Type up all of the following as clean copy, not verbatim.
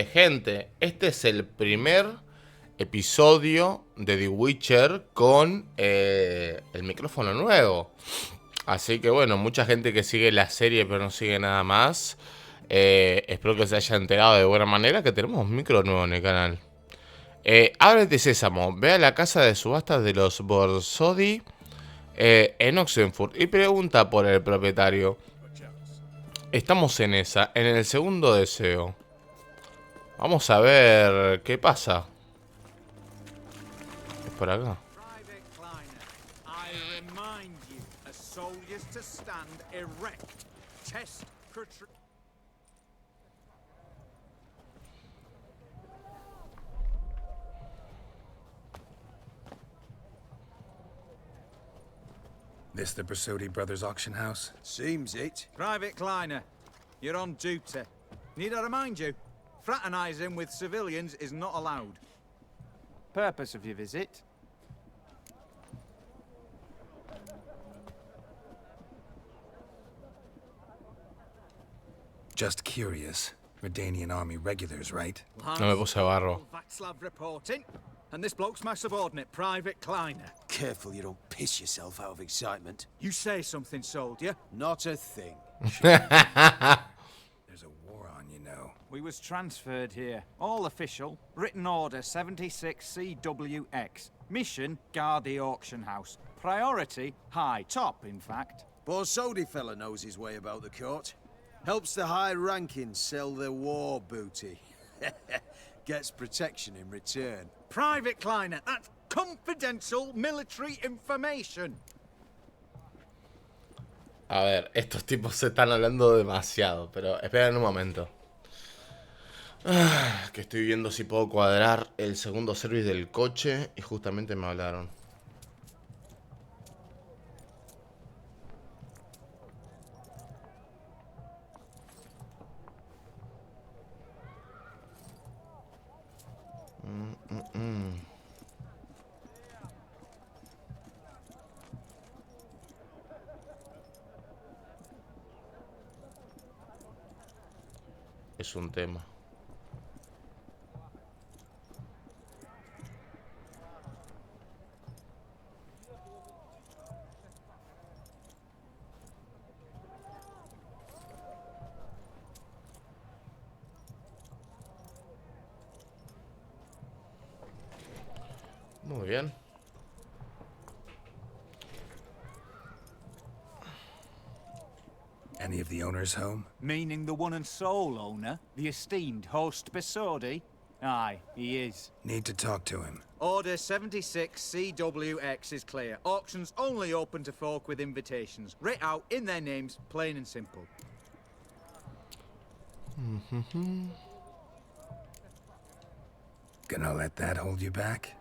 Gente, este es el primer episodio de The Witcher con el micrófono nuevo. Así que bueno, mucha gente que sigue la serie pero no sigue nada más. Espero que se haya enterado de buena manera que tenemos un micro nuevo en el canal. Ábrete Sésamo, ve a la casa de subastas de los Borsodi en Oxenfurt y pregunta por el propietario. Estamos en esa, en el segundo deseo. Vamos a ver qué pasa. Es por acá. This the Brasodi Brothers auction house? Seems it. Private Kleiner, you're on duty. Need I remind you? Fraternizing with civilians is not allowed. Purpose of your visit? Just curious. Redanian army regulars, right? No me puse barro. Václav reporting. And this bloke's my subordinate, Private Kleiner. Careful you don't piss yourself out of excitement. You say something, soldier. Not a thing. There's a war on, you know. We was transferred here. All official. Written order 76 CWX. Mission, guard the auction house. Priority, high. Top, in fact. Borsodi fella knows his way about the court. Helps the high rankings sell their war booty. Gets protection in return. Private Kleiner, that's confidential military information. A ver, estos tipos se están hablando demasiado, pero esperen un momento. Que estoy viendo si puedo cuadrar el segundo service del coche y justamente me hablaron. Es un tema. Muy bien. Any of the owners home? Meaning the one and sole owner, the esteemed host Basodi? Aye, he is. Need to talk to him. Order 76 CWX is clear. Auctions only open to folk with invitations. Writ out in their names, plain and simple. Gonna let that hold you back?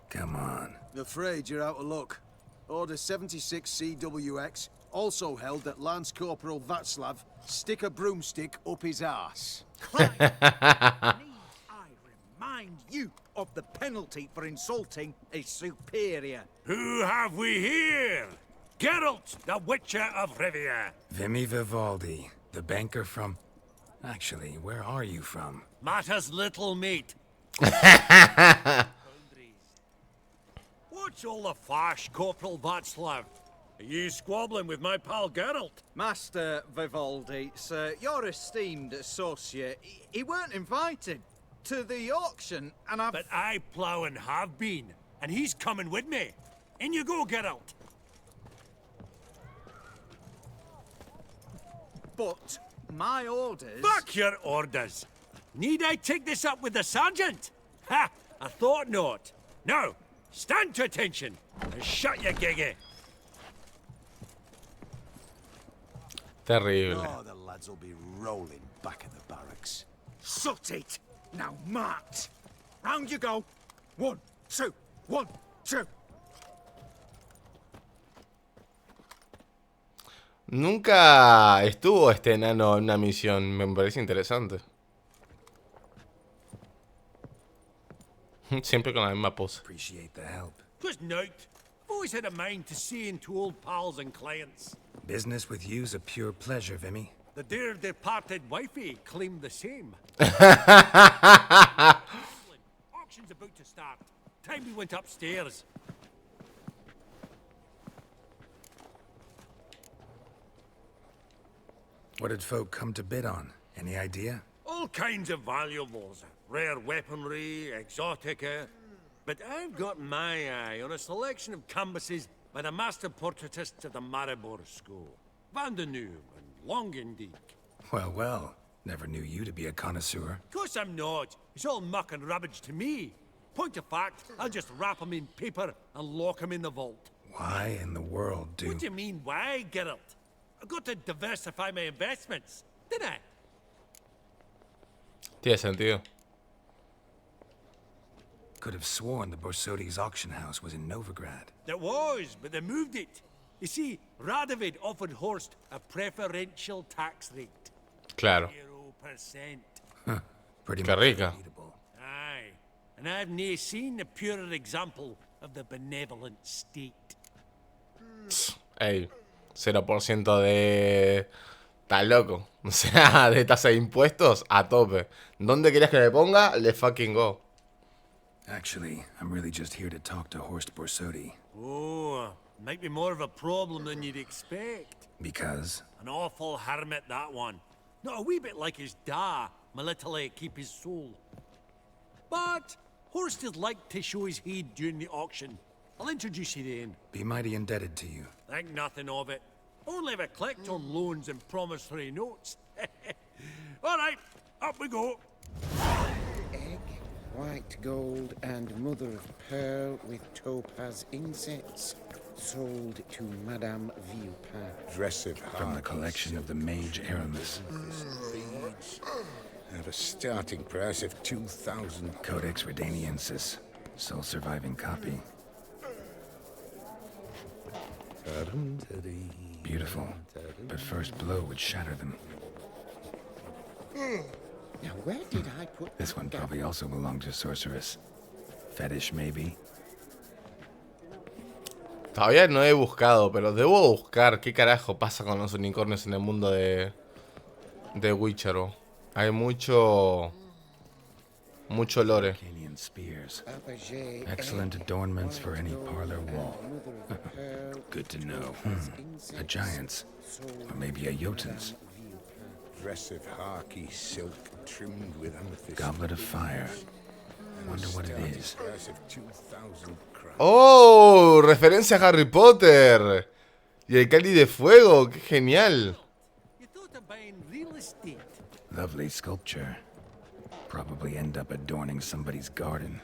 Come on. Afraid you're out of luck. Order 76 CWX, also held that Lance Corporal Václav stick a broomstick up his arse. Need I remind you of the penalty for insulting a superior? Who have we here? Geralt, the Witcher of Rivia. Vimy Vivaldi, the banker from... Actually, where are you from? Matters little, mate. What's all the fash, Corporal Václav? Are you squabbling with my pal Geralt? Master Vivaldi, sir, your esteemed associate, he weren't invited to the auction, and I've... But I plough and have been, and he's coming with me. In you go, Geralt. But my orders... Fuck your orders. Need I take this up with the sergeant? Ha! I thought not. Now, stand to attention and shut your giggy. Terrible. Oh, the lads will be rolling back at the barracks. Sut it! Now march! Round you go! 1, 2, 1, 2. Nunca estuvo este enano en una misión. Me parece interesante. Siempre con la misma pose. Appreciate the help. 'Twas nowt. I've always had a mind to see into old pals and clients. Business with you's a pure pleasure, Vimy. The dear departed wifey claimed the same. Auction's about to start. Time we went upstairs. What did folk come to bid on? Any idea? All kinds of valuables. Rare weaponry, exotica. But I've got my eye on a selection of canvases by the master portraitists of the Maribor School. Van de Neuve and Longendijk. Well, well. Never knew you to be a connoisseur. Of course I'm not. It's all muck and rubbish to me. Point of fact, I'll just wrap 'em in paper and lock 'em in the vault. Why in the world do... What do you mean, why, Geralt? I've got to diversify my investments, didn't I? Tiene sentido. Could have sworn the Borsodi's auction house was in Novigrad. It was, but they moved it. You see, Radovid offered Horst a preferential tax rate. Claro. 0%. Pretty Qué much rica. unbeatable. Aye, and I've nae seen a purer example of the benevolent state. Ey, 0% de... Está loco. O sea, de tasa de impuestos a tope. ¿Dónde querías que le ponga? Le fucking go. Actually, I'm really just here to talk to Horst Borsodi. Oh, might be more of a problem than you'd expect. Because? An awful hermit, that one. Not a wee bit like his da, my little keep his soul. But Horst is like to show his heed during the auction. I'll introduce you then. Be mighty indebted to you. Think nothing of it. Only if I collect on loans and promissory notes. All right, up we go. Egg, white gold, and mother of pearl with topaz insets. Sold to Madame Villepin. Dress of From the collection of the Mage Aramis. At a starting price of 2,000. Codex Redaniensis. Sole surviving copy. Beautiful. But first blow would shatter them. Now where did I put This one probably also belonged to Sorceress. Fetish, maybe? Todavía no he buscado, pero debo buscar qué carajo pasa con los unicornios en el mundo de Witcher. Bro. Hay mucho lore. Arcanian spears. Excellent adornments for any parlor wall. Good to know. A giant's. Or maybe a Jotun's. Dress of harky silk trimmed with amethyst. Goblet of fire. Wonder what it is. Price of 2,000 crowns. ¡Oh! Referencia a Harry Potter. Y el cáliz de fuego. ¡Qué genial! You thought of buying real estate. Lovely sculpture. Probably end up adorning somebody's garden.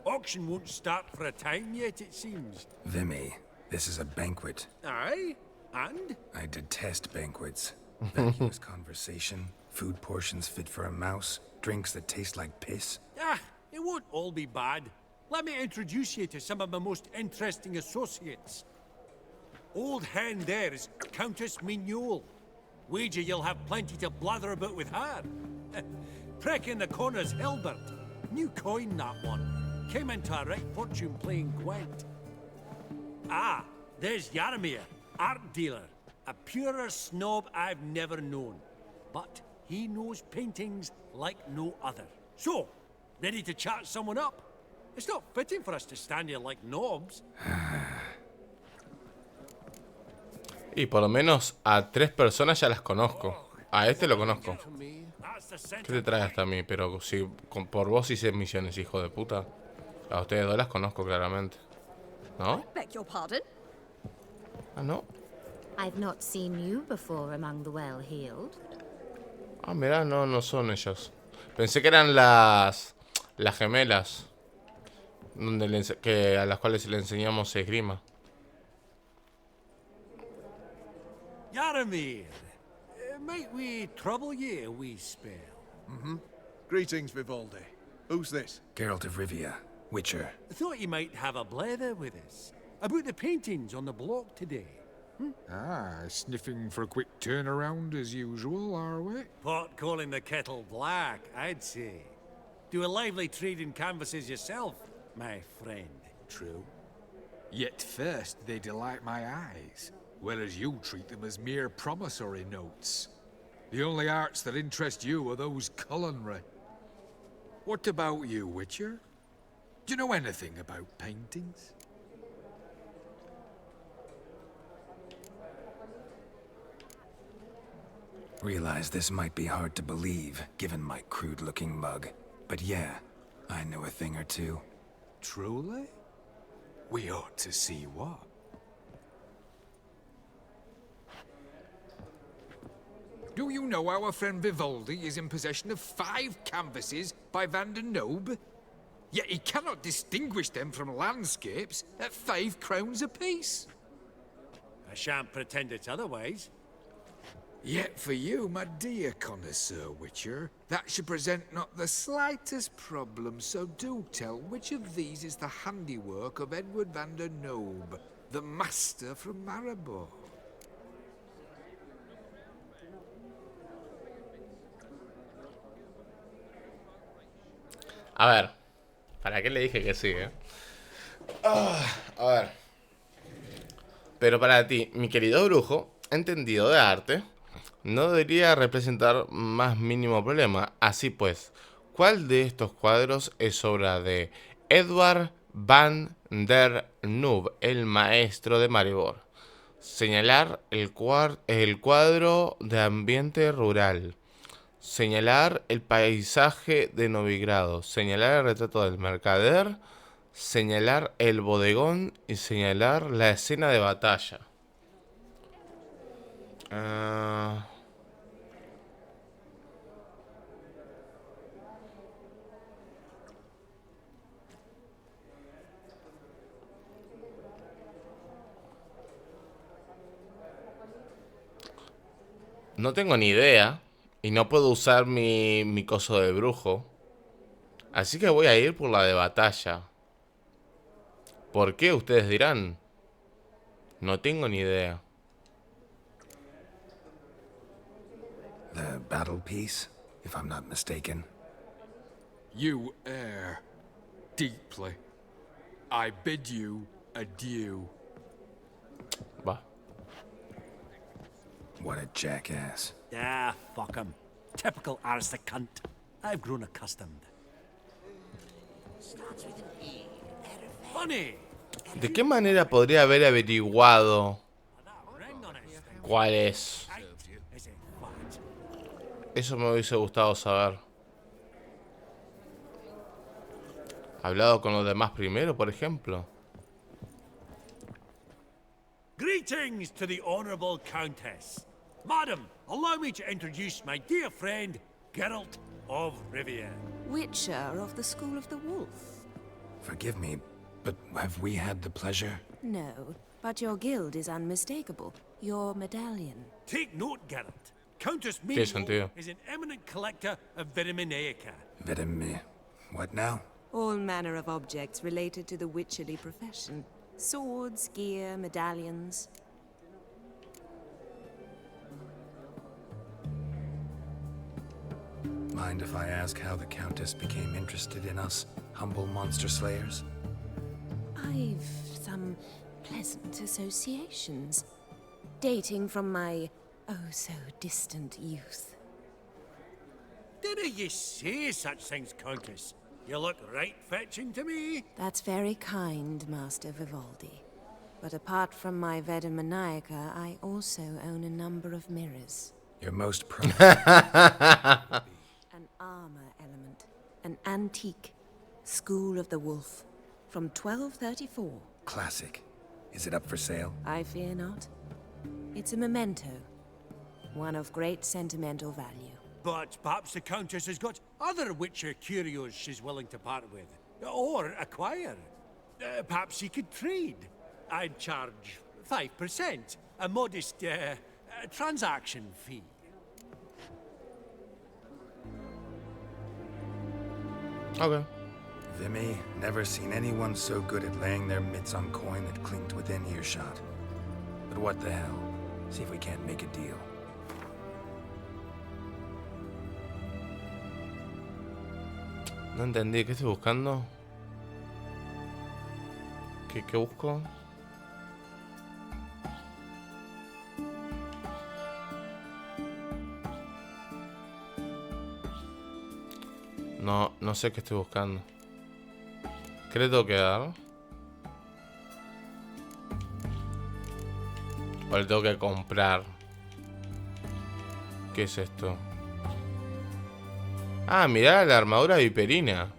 Auction won't start for a time yet, it seems. Vimy, this is a banquet. Aye? And? I detest banquets. Vacuous conversation, food portions fit for a mouse, drinks that taste like piss. Ah, it won't all be bad. Let me introduce you to some of my most interesting associates. Old hen there is Countess Mignole. Wager you'll have plenty to blather about with her. Prick in the corner's Hilbert. New coin, that one. Came into a right fortune playing Gwent. Ah, there's Jaromir, art dealer. A purer snob I've never known. But he knows paintings like no other. So, ready to chat someone up? It's not fitting for us to stand here like knobs. Y por lo menos a 3 personas ya las conozco. A este lo conozco. ¿Qué te trae hasta a mí? Pero si por vos hice misiones, hijo de puta. A ustedes dos las conozco claramente. ¿No? Beg your pardon? Ah, no. I've not seen you before among the well-heeled. Ah, mirá, no son ellos. Pensé que eran las gemelas. A las cuales le enseñamos esgrima. Jaromir, might we trouble ye a wee spell? Greetings, Vivaldi. Who's this? Geralt de Rivia, Witcher. Thought you might have a blether with us about the paintings on the block today. Sniffing for a quick turnaround as usual, are we? Pot calling the kettle black, I'd say. Do a lively trade in canvases yourself, my friend. True? Yet first they delight my eyes, whereas you treat them as mere promissory notes. The only arts that interest you are those culinary. What about you, Witcher? Do you know anything about paintings? Realize this might be hard to believe, given my crude-looking mug. But yeah, I know a thing or two. Truly? We ought to see what. Do you know our friend Vivaldi is in possession of 5 canvases by Van der Nobe? Yet he cannot distinguish them from landscapes at 5 crowns apiece. I shan't pretend it's otherwise. Yet for you, my dear connoisseur Witcher, that should present not the slightest problem, so do tell which of these is the handiwork of Edward van der Nobe, the master from Maribor. A ver, ¿para qué le dije que sí, a ver. Pero para ti, mi querido brujo, entendido de arte, no debería representar más mínimo problema. Así pues, ¿cuál de estos cuadros es obra de Edward van der Nobe, el maestro de Maribor? Señalar el cuadro de ambiente rural. Señalar el paisaje de Novigrado. Señalar el retrato del mercader. Señalar el bodegón y señalar la escena de batalla. No tengo ni idea. Y no puedo usar mi coso de brujo. Así que voy a ir por la de batalla. ¿Por qué? Ustedes dirán. No tengo ni idea. The battle piece, if I'm not mistaken. You err deeply. I bid you adieu. Va. What a jackass. Ah, fuck him. Typical aristocrat. I've grown accustomed. Funny. ¿De qué manera podría haber averiguado cuál es? Eso me hubiese gustado saber. ¿Hablado con los demás primero, por ejemplo? Greetings to the Honourable Countess. Madam, allow me to introduce my dear friend, Geralt of Rivia. Witcher of the School of the Wolf. Forgive me, but have we had the pleasure? No, but your guild is unmistakable. Your medallion. Take note, Geralt. Countess Tiene Mabel sentido. is an eminent collector of vitaminaica. What now? All manner of objects related to the witcherly profession. Swords, gear, medallions. Mind if I ask how the Countess became interested in us, humble monster slayers? I've some pleasant associations, dating from my oh-so-distant youth. Didn't you say such things, Countess? You look right fetching to me. That's very kind, Master Vivaldi. But apart from my Vedamaniaca, I also own a number of mirrors. Your most An armor element. An antique. School of the Wolf. From 1234. classic. Is it up for sale? I fear not. It's a memento. One of great sentimental value. But perhaps the Countess has got other Witcher curios she's willing to part with. Or acquire. Perhaps he could trade. I'd charge 5%. A modest, transaction fee. Ok. Vimy, never seen anyone so good at laying their mitts on coin that clinked within earshot. But But what the hell? See if we can't make a deal. No entendí, ¿qué estoy buscando? ¿Qué busco? No sé qué estoy buscando. ¿Qué le tengo que dar? ¿O le tengo que comprar? ¿Qué es esto? Ah, mirá la armadura viperina.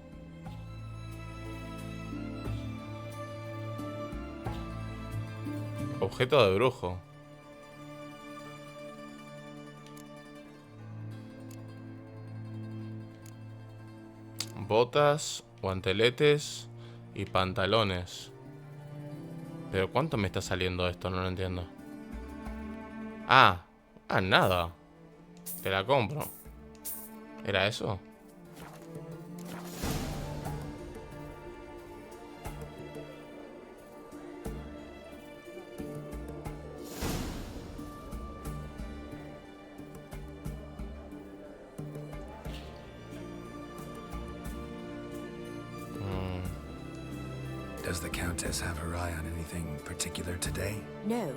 Objeto de brujo. Botas, guanteletes y pantalones. Pero ¿cuánto me está saliendo esto? No lo entiendo. Nada. Te la compro. ¿Era eso? Does the Countess have her eye on anything particular today? No,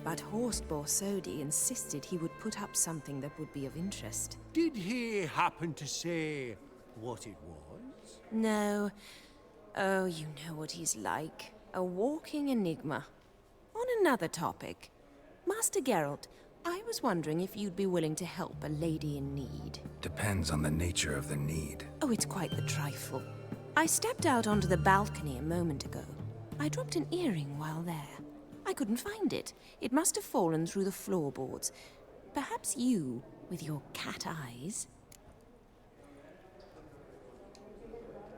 but Horst Borsodi insisted he would put up something that would be of interest. Did he happen to say what it was? No. Oh, you know what he's like. A walking enigma. On another topic. Master Geralt, I was wondering if you'd be willing to help a lady in need. Depends on the nature of the need. Oh, it's quite the trifle. I stepped out onto the balcony a moment ago. I dropped an earring while there. I couldn't find it. It must have fallen through the floorboards. Perhaps you, with your cat eyes...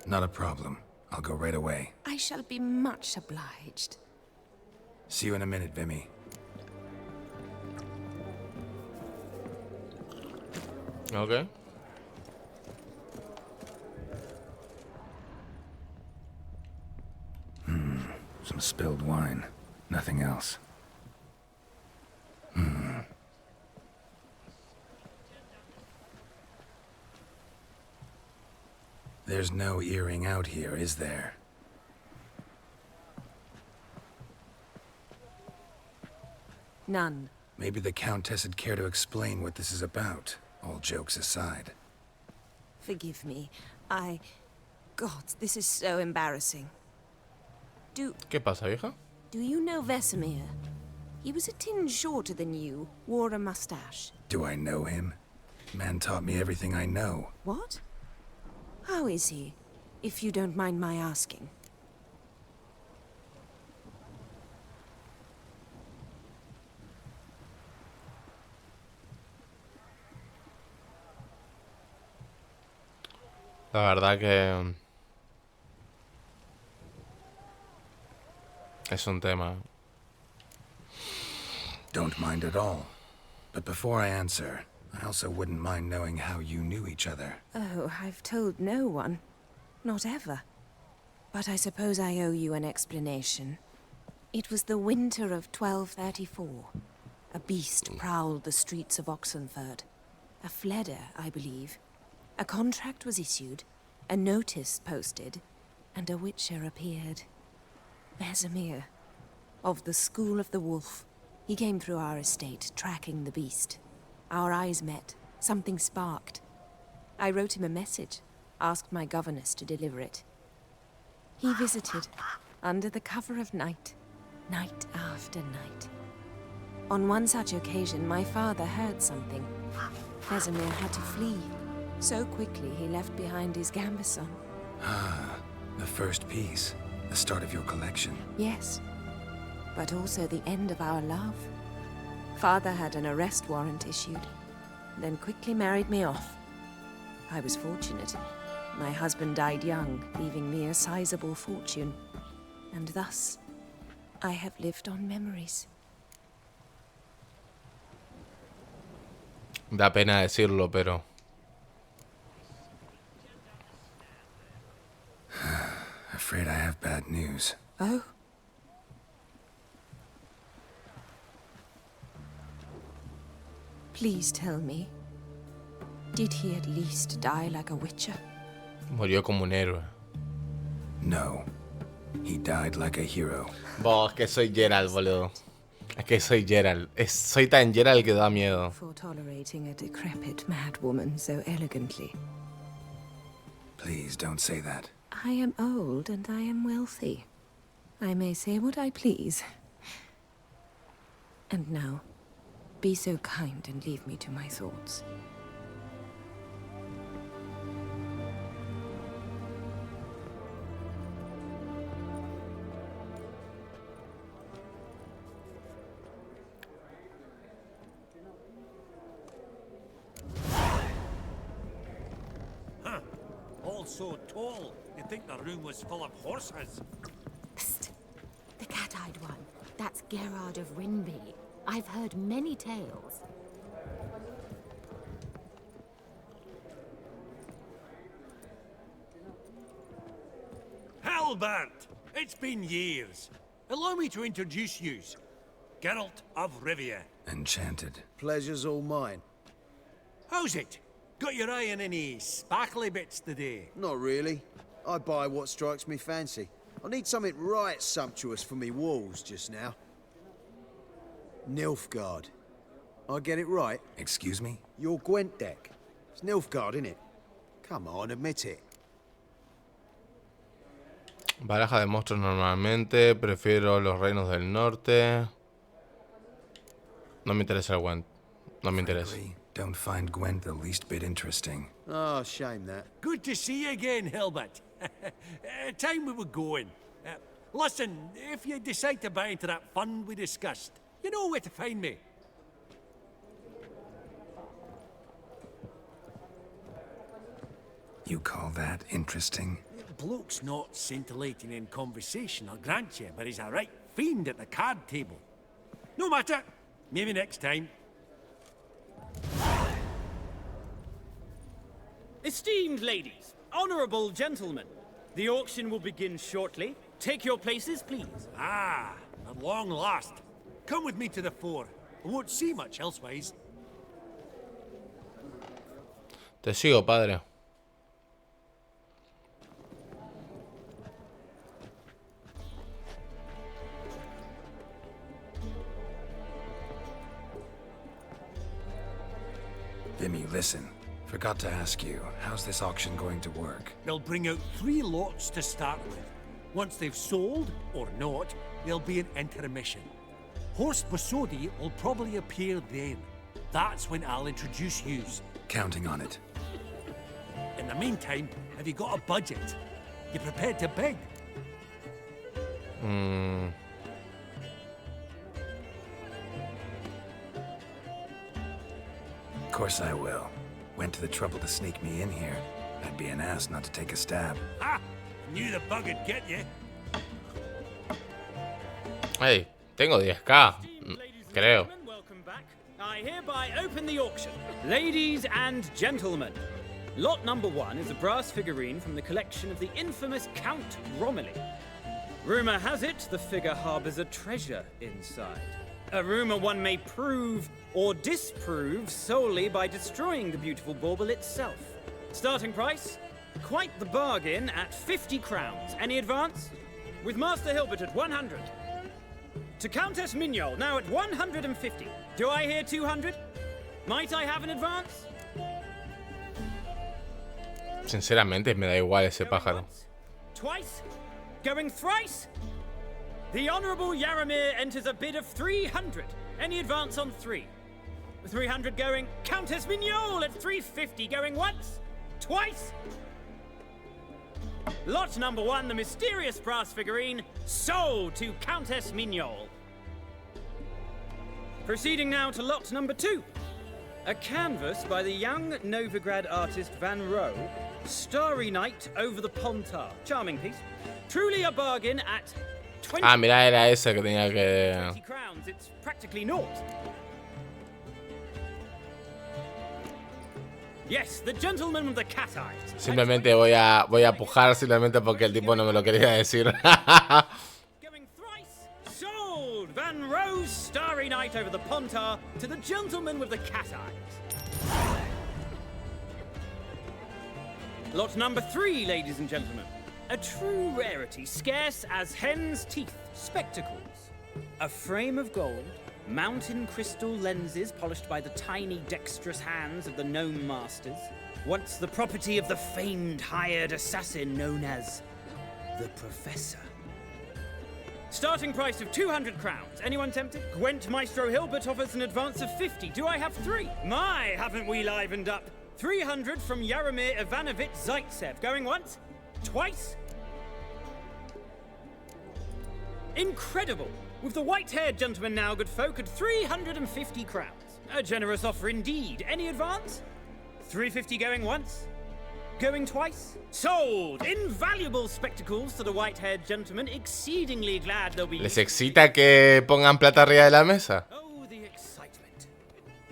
Not a problem. I'll go right away. I shall be much obliged. See you in a minute, Vimy. Ok. Some spilled wine. Nothing else. There's no earring out here, is there? None. Maybe the Countess would care to explain what this is about, all jokes aside. Forgive me. God, this is so embarrassing. ¿Qué pasa, vieja? Do you know Vesemir? He was a tinge shorter than you, wore a mustache. Do I know him? Man taught me everything I know. What? How is he, if you don't mind my asking? La verdad que... es un tema. Don't mind at all. But before I answer, I also wouldn't mind knowing how you knew each other. Oh, I've told no one. Not ever. But I suppose I owe you an explanation. It was the winter of 1234. A beast prowled the streets of Oxenford. A fleder, I believe. A contract was issued, a notice posted, and a witcher appeared. Vesemir, of the School of the Wolf. He came through our estate, tracking the beast. Our eyes met. Something sparked. I wrote him a message, asked my governess to deliver it. He visited, under the cover of night, night after night. On one such occasion, my father heard something. Vesemir had to flee. So quickly, he left behind his gambeson. The first piece. The start of your collection. Yes, but also the end of our love. Father had an arrest warrant issued, then quickly married me off. I was fortunate. My husband died young, leaving me a sizable fortune. And thus, I have lived on memories. Da pena decirlo, pero... Afraid I have bad news. Oh? Please tell me. Did he at least die like a witcher? Murió como un héroe. No. He died like a hero. Vos, que soy Geralt, boludo. Es que soy Geralt. Soy tan Geralt que da miedo. For tolerating a decrepit mad woman so elegantly. Please don't say that. I am old and I am wealthy. I may say what I please. And now, be so kind and leave me to my thoughts. All so tall, you'd think the room was full of horses. Psst. The cat-eyed one. That's Geralt of Rivia. I've heard many tales. Hellbent! It's been years. Allow me to introduce yous. Geralt of Rivia. Enchanted. Pleasure's all mine. How's it? Got your eye on any sparkly bits today? Not really. I buy what strikes me fancy. I need something right sumptuous for me walls just now. Nilfgaard. I get it right? Excuse me? Your Gwent deck. It's Nilfgaard, innit? Come on, admit it. Baraja de monstruos normalmente. Prefiero los reinos del norte. No me interesa el Gwent. No me interesa. Frankly, don't find Gwent the least bit interesting. Oh, shame that. Good to see you again, Hilbert. Time we were going. Listen, if you decide to buy into that fund we discussed, you know where to find me. You call that interesting? Bloke's not scintillating in conversation, I'll grant you, but he's a right fiend at the card table. No matter. Maybe next time. Esteemed ladies, honorable gentlemen, the auction will begin shortly. Take your places, please. Ah, at long last. Come with me to the fore. I won't see much elsewise. Te sigo, padre. Vimy, listen. Forgot to ask you, how's this auction going to work? They'll bring out 3 lots to start with. Once they've sold, or not, there'll be an intermission. Horst Basodi will probably appear then. That's when I'll introduce yous. Counting on it. In the meantime, have you got a budget? You prepared to bid? Of course I will. Went to the trouble to sneak me in here. I'd be an ass not to take a stab. Ha! Knew the bug would get you. Hey, tengo 10k. Creo. Welcome back. I hereby open the auction. Ladies and gentlemen, lot number 1 is a brass figurine from the collection of the infamous Count Romilly. Rumor has it the figure harbors a treasure inside. A rumor one may prove or disprove solely by destroying the beautiful bauble itself. Starting price? Quite the bargain at 50 crowns. Any advance? With Master Hilbert at 100. To Countess Mignol, now at 150. Do I hear 200? Might I have an advance? Sinceramente, me da igual ese Going pájaro. once? Twice? Going thrice? The Honourable Yaramir enters a bid of 300. Any advance on 3? 300 going. Countess Mignol at 350 going once? Twice? Lot number 1, the mysterious brass figurine, sold to Countess Mignol. Proceeding now to lot number 2. A canvas by the young Novigrad artist Van Rohe, Starry Night over the Pontar. Charming piece. Truly a bargain at 20 Ah, mira, era esa que tenía que... crowns. It's practically naught. Yes, the gentleman with the cat eyes. Simplemente voy a pujar simplemente porque el tipo no me lo quería decir. Going thrice. Sold. Van Rohe starry night over the Pontar to the gentleman with the cat eyes. Lot number 3, ladies and gentlemen. A true rarity, scarce as hen's teeth, spectacles. A frame of gold, mountain crystal lenses polished by the tiny dexterous hands of the gnome masters. Once the property of the famed hired assassin known as the Professor. Starting price of 200 crowns. Anyone tempted? Gwent Maestro Hilbert offers an advance of 50. Do I have 3? My, haven't we livened up? 300 from Yaromir Ivanovich Zaitsev. Going once? Twice? Incredible! With the white-haired gentleman now, good folk, at 350 crowns. A generous offer indeed. Any advance? 350 going once? Going twice? Sold! Invaluable spectacles to the white-haired gentleman. Exceedingly glad they'll be... ¿Les excita que pongan plata arriba de la mesa? Oh, the excitement.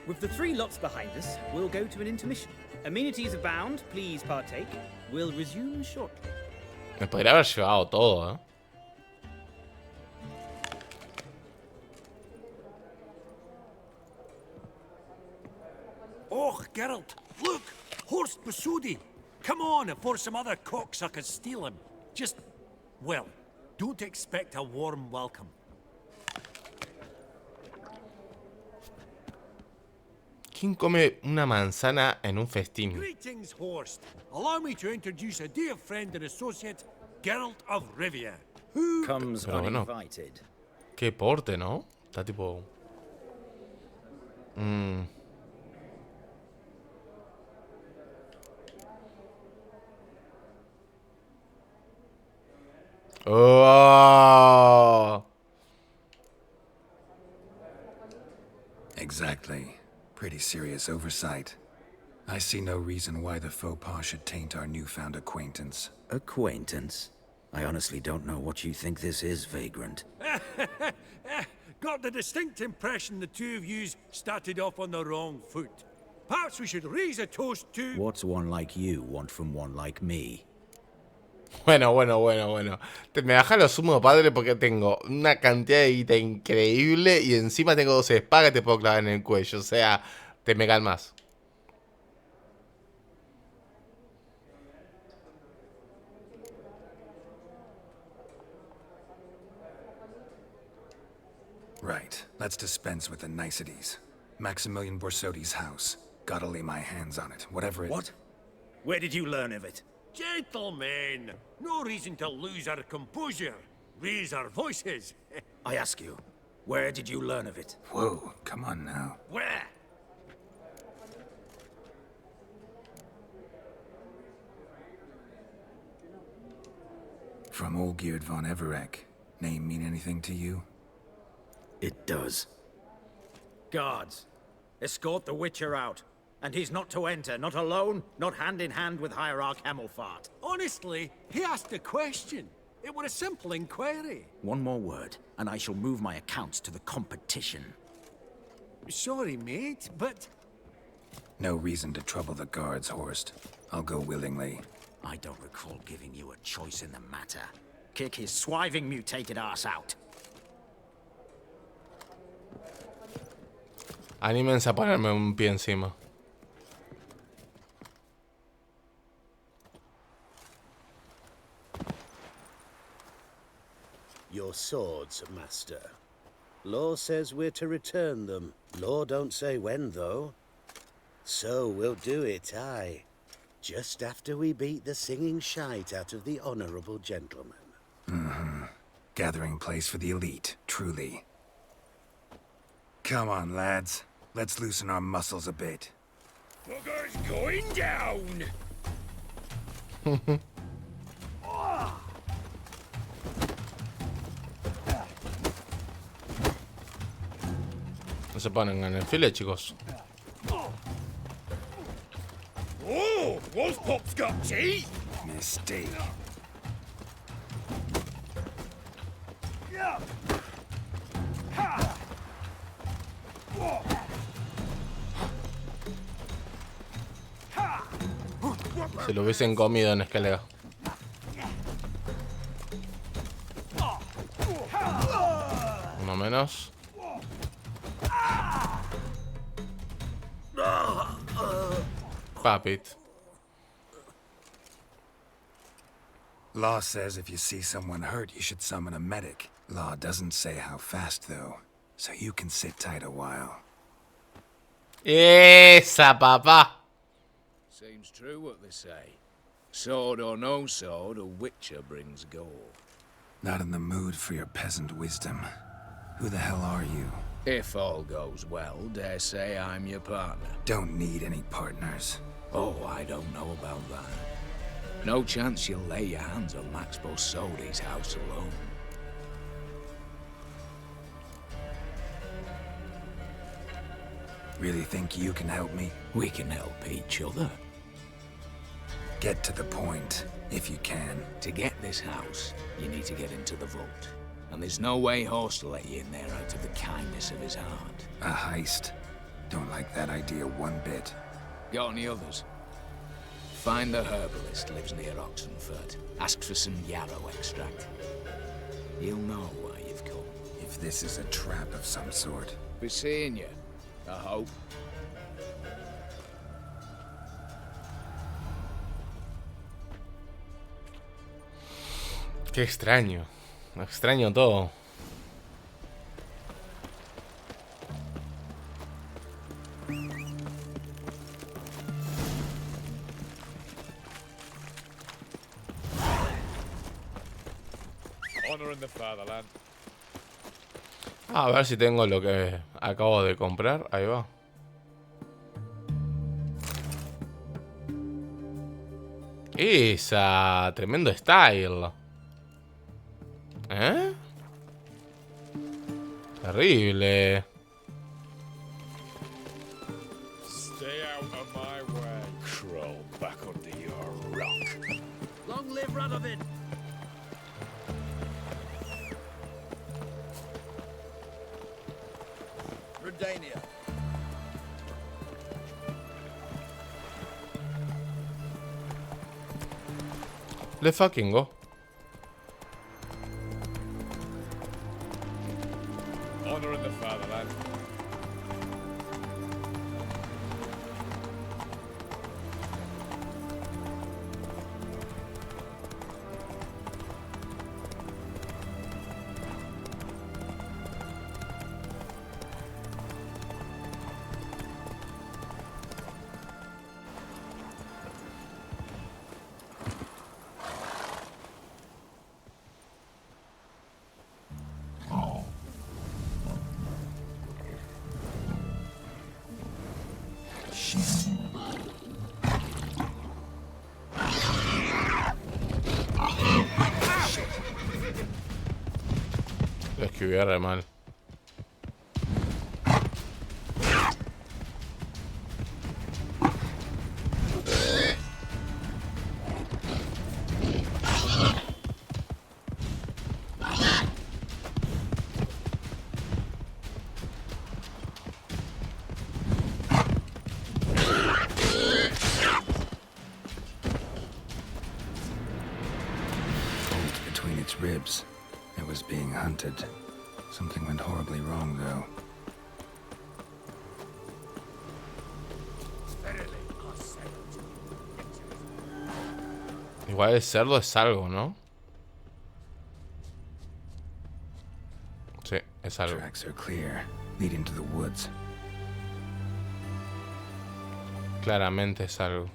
With the 3 lots behind us, we'll go to an intermission. Amenities abound. Please partake. We'll resume shortly. Me podría haber llevado todo, ¿eh? Oh, Geralt, look! Horst Basudi! Come on, before some other cocksuckers steal him. Just, well, don't expect a warm welcome. ¿Quién come una manzana en un festín? Greetings, Horst. Allow me to introduce a dear friend and associate, Geralt of Rivia. Who comes Pero bueno, uninvited. Qué porte, ¿no? Está tipo... Oh. Exactly. Pretty serious oversight. I see no reason why the faux pas should taint our newfound acquaintance. Acquaintance? I honestly don't know what you think this is, Vagrant. Got the distinct impression the two of yous started off on the wrong foot. Perhaps we should raise a toast to... What's one like you want from one like me? Bueno. Me baja lo sumo, padre, porque tengo una cantidad de guita increíble y encima tengo 2 espadas que te puedo clavar en el cuello. O sea, te me calmas. Right. Let's dispense with the niceties. Maximilian Borsodi's house. Gotta lay my hands on it, whatever it... What? Where did you learn of it? Gentlemen, no reason to lose our composure. Raise our voices. I ask you, where did you learn of it? Whoa, come on now. Where? From Olgierd von Everek. Name mean anything to you? It does. Guards, escort the Witcher out. And he's not to enter, not alone, not hand in hand with Hierarch Hemelfart. Honestly, he asked a question. It was a simple inquiry. One more word, and I shall move my accounts to the competition. Sorry, mate, but... No reason to trouble the guards, Horst. I'll go willingly. I don't recall giving you a choice in the matter. Kick his swiving mutated ass out. Anímense a ponerme un pie encima. Your swords, master. Law says we're to return them. Law don't say when, though. So we'll do it, aye. Just after we beat the singing shite out of the honorable gentleman. Gathering place for the elite, truly. Come on, lads. Let's loosen our muscles a bit. Bugger's going down! No se ponen en el file, chicos. Oh, Wolfpop's got teeth! Mistake. Si lo hubiesen comido en escalera. Uno menos. Puppet. Law says if you see someone hurt, you should summon a medic. Law doesn't say how fast, though, so you can sit tight a while. Esa, papá. Seems true what they say. Sword or no sword, a witcher brings gore. Not in the mood for your peasant wisdom. Who the hell are you? If all goes well, dare say I'm your partner. Don't need any partners. Oh, I don't know about that. No chance you'll lay your hands on Max Bosodi's house alone. Really think you can help me? We can help each other. Get to the point, if you can. To get this house, you need to get into the vault. And there's no way Horst will let you in there out of the kindness of his heart. A heist. Don't like that idea one bit. Got any others? Find the herbalist lives near Oxenfurt. Ask for some yarrow extract. He'll know why you've come. If this is a trap of some sort. Be seeing you, I hope. Qué extraño. Extraño todo. A ver si tengo lo que acabo de comprar. Ahí va. Esa, tremendo style. ¿Eh? Terrible. Stay out of my way. Crawl back under your rock. Long live Radovid! Redania. Let's fucking go. Honor in the fatherland. Lo escribí re mal. Between its ribs. It was being hunted. Something went horribly wrong, though. Igual el cerdo es algo, ¿no? Sí, es algo. Tracks are clear, leading to the woods. Claramente es algo.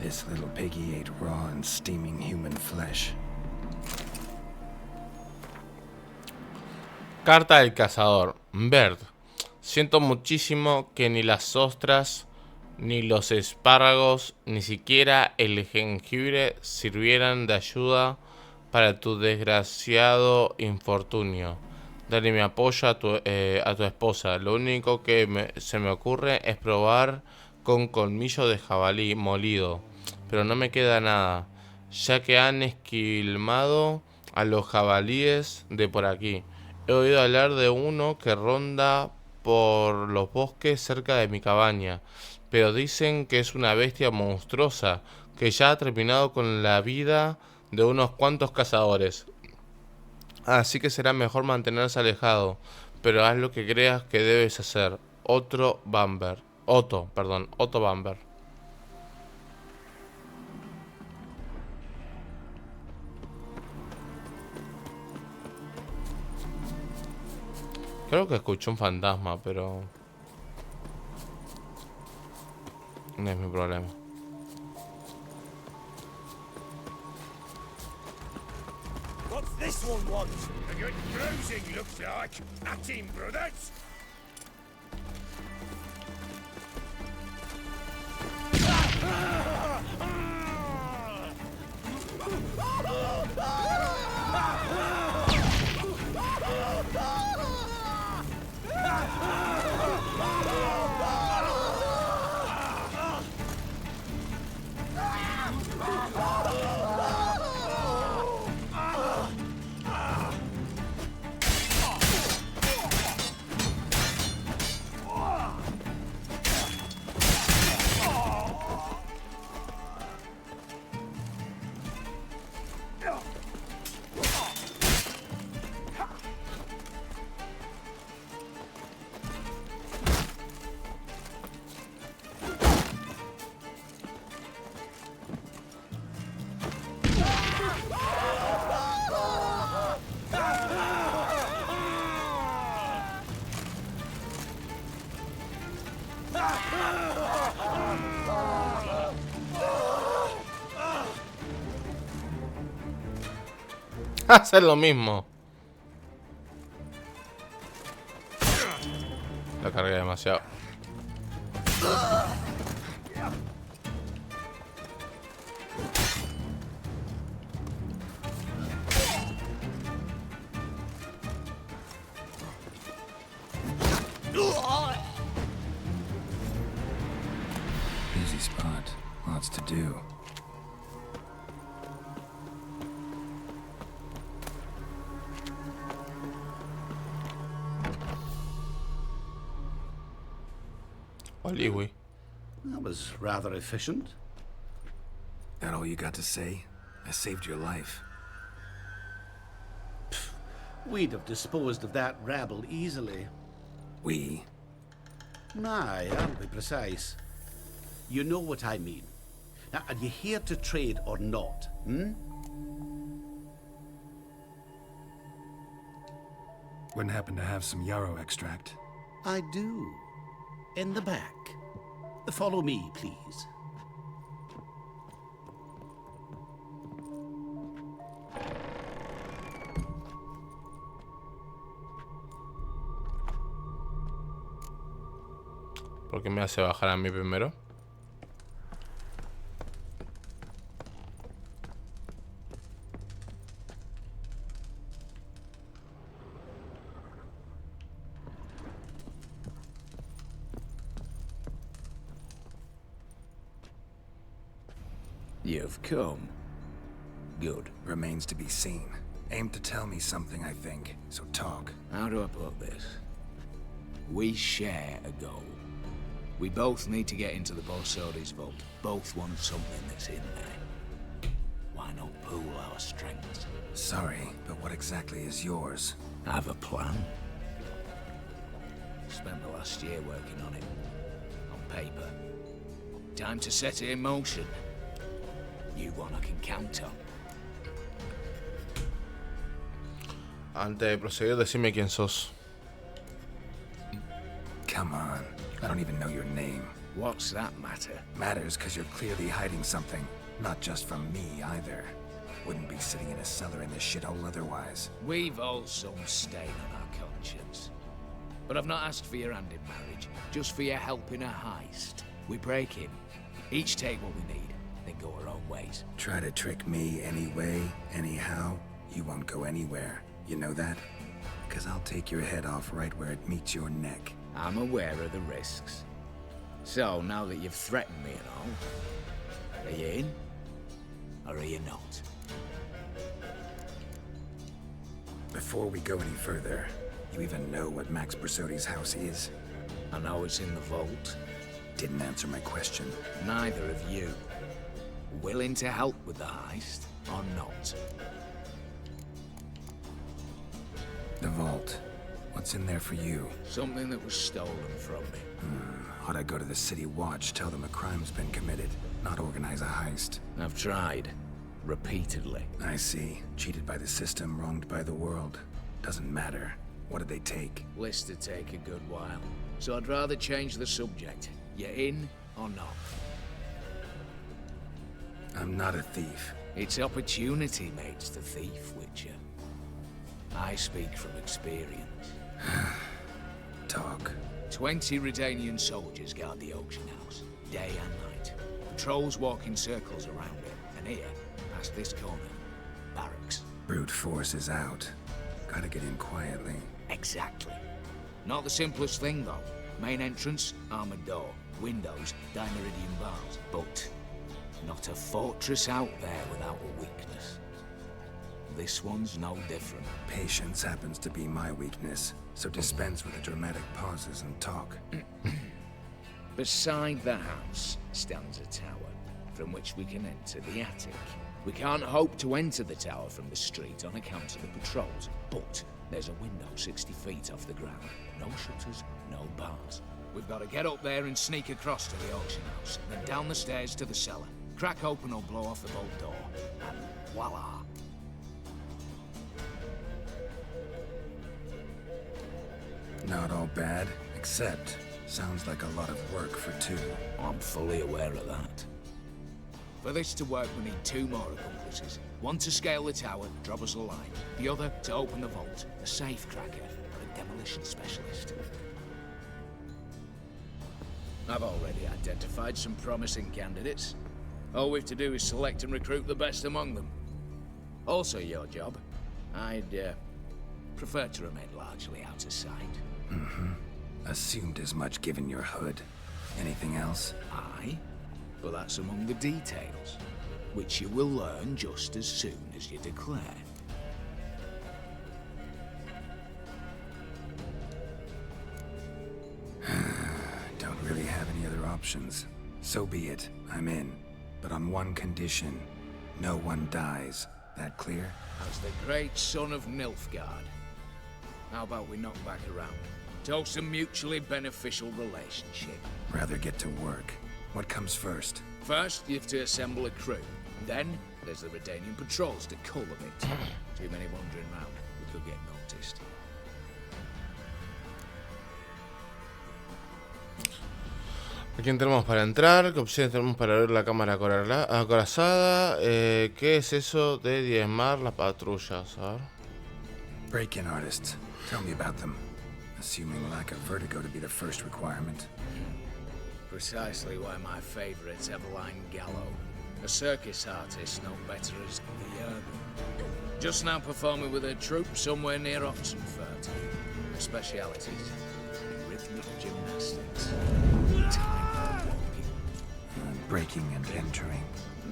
This little piggy ate raw and steaming human flesh. Carta del cazador. Bert, siento muchísimo que ni las ostras, ni los espárragos, ni siquiera el jengibre sirvieran de ayuda para tu desgraciado infortunio. Dale mi apoyo a tu esposa. Lo único que se me ocurre es probar con colmillo de jabalí molido. Pero no me queda nada, ya que han esquilmado a los jabalíes de por aquí. He oído hablar de uno que ronda por los bosques cerca de mi cabaña, pero dicen que es una bestia monstruosa que ya ha terminado con la vida de unos cuantos cazadores. Así que será mejor mantenerse alejado, pero haz lo que creas que debes hacer. Otto Bamber. Otto Bamber. Creo que escuché un fantasma, pero no es mi problema. What's this one want? A good bruising, looks like. At him, brothers. Hacer lo mismo. La cargué demasiado. Busy spot. Lots to do. Oliwi. That was rather efficient. That all you got to say? I saved your life. We'd have disposed of that rabble easily. We? Aye, I'll be precise. You know what I mean. Now, are you here to trade or not, Wouldn't happen to have some yarrow extract. I do. In the back. Follow me, please. ¿Por qué me hace bajar a mí primero? You've come. Good. Remains to be seen. Aim to tell me something, I think. So talk. How do I put this? We share a goal. We both need to get into the Borsodi's vault. Both want something that's in there. Why not pool our strengths? Sorry, but what exactly is yours? I have a plan. Spent the last year working on it. On paper. Time to set it in motion. You one I can count on. Antes de proseguir, decime quién sos. Come on. I don't even know your name. What's that matter? Matters because you're clearly hiding something. Not just from me, either. Wouldn't be sitting in a cellar in this shithole otherwise. We've all some stain on our conscience. But I've not asked for your hand in marriage, just for your help in a heist. We break in, each take what we need, then go our own ways. Try to trick me anyway, anyhow, you won't go anywhere. You know that? Because I'll take your head off right where it meets your neck. I'm aware of the risks. So, now that you've threatened me and all, are you in? Or are you not? Before we go any further, you even know what Max Brasodi's house is? I know it's in the vault. Didn't answer my question. Neither of you. Willing to help with the heist, or not? The vault. What's in there for you? Something that was stolen from me. Ought I go to the City Watch, tell them a crime's been committed, not organize a heist? I've tried. Repeatedly. I see. Cheated by the system, wronged by the world. Doesn't matter. What did they take? List to take a good while. So I'd rather change the subject. You in or not? I'm not a thief. It's opportunity makes the thief, Witcher. I speak from experience. Talk. 20 Redanian soldiers guard the auction house, day and night. Patrols walk in circles around it, and here, past this corner, barracks. Brute force is out. Gotta get in quietly. Exactly. Not the simplest thing, though. Main entrance, armored door. Windows, dimeridian bars. But not a fortress out there without a weakness. This one's no different. Patience happens to be my weakness, so dispense with the dramatic pauses and talk. Beside the house stands a tower, from which we can enter the attic. We can't hope to enter the tower from the street on account of the patrols, but there's a window 60 feet off the ground. No shutters, no bars. We've got to get up there and sneak across to the auction house, then down the stairs to the cellar. Crack open or blow off the vault door, and voila! Not all bad, except sounds like a lot of work for two. I'm fully aware of that. For this to work, we need 2 more accomplices. One to scale the tower, drop us a line. The other to open the vault, a safe cracker, or a demolition specialist. I've already identified some promising candidates. All we've to do is select and recruit the best among them. Also your job. I'd prefer to remain largely out of sight. Assumed as much given your hood. Anything else? Aye, but that's among the details, which you will learn just as soon as you declare. Don't really have any other options. So be it. I'm in. But on one condition. No one dies. That clear? As the great son of Nilfgaard. How about we knock back around? Toast a mutually beneficial relationship. Rather get to work. What comes first? First, you have to assemble a crew. Then, there's the Redanian patrols to cull a bit. Too many wandering round. We could get noticed. ¿A quién tenemos para entrar? ¿Qué opciones tenemos para abrir la cámara acorazada? ¿Qué es eso de diezmar las patrullas? A ver. Break-in artists. Tell me about them. Assuming lack of vertigo to be the first requirement. Precisely why my favourite's Eveline Gallo. A circus artist no better as the Urban. Just now performing with her troupe somewhere near Oxenfurt. Her specialities: rhythmic gymnastics, time walking. Breaking and entering.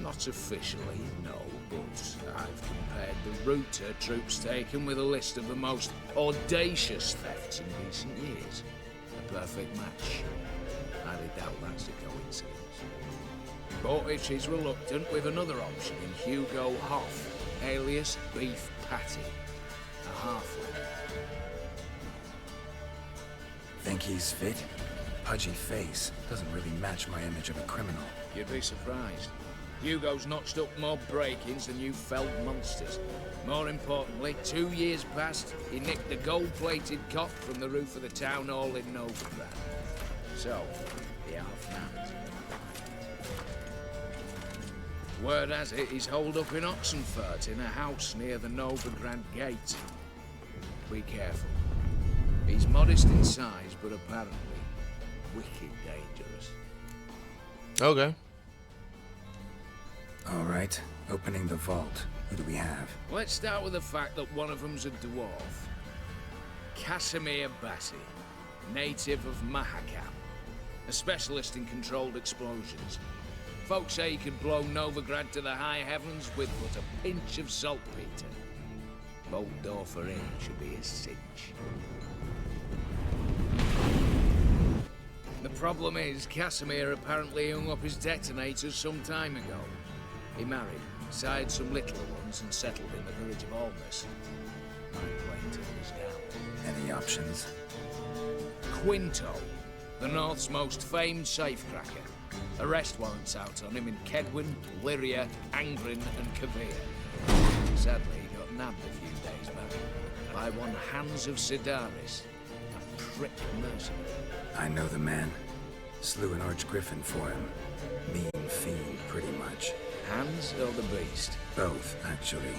Not officially, no, but I've compared the route her troope's taken with a list of the most audacious thefts in recent years. A perfect match. Highly doubt that's a coincidence. But if she's reluctant, with another option in Hugo Hoff, alias Beef Patty, a halfling. Think he's fit? Pudgy face. Doesn't really match my image of a criminal. You'd be surprised. Hugo's notched up more break-ins than you felled monsters. More importantly, 2 years past, he nicked a gold-plated cot from the roof of the town hall in Novigrad. So, the half-man. Word has it he's holed up in Oxenfurt in a house near the Novigrad gate. Be careful. He's modest in size, but apparently wicked dangerous. Okay. All right. Opening the vault. Who do we have? Let's start with the fact that one of them's a dwarf. Casimir Bassi, native of Mahakam. A specialist in controlled explosions. Folks say he could blow Novigrad to the high heavens with but a pinch of saltpeter. Bolt door for in should be a cinch. The problem is, Casimir apparently hung up his detonators some time ago. He married, sired some little ones, and settled in the village of Almas. My plane till he's down. Any options? Quinto, the North's most famed safecracker. Arrest warrants out on him in Kedwin, Lyria, Angren, and Kavir. Sadly, he got nabbed a few days back by one Hans of Sidaris, a prick mercenary. I know the man. Slew an archgriffin for him. Mean fiend, pretty much. Hans or the beast? Both, actually.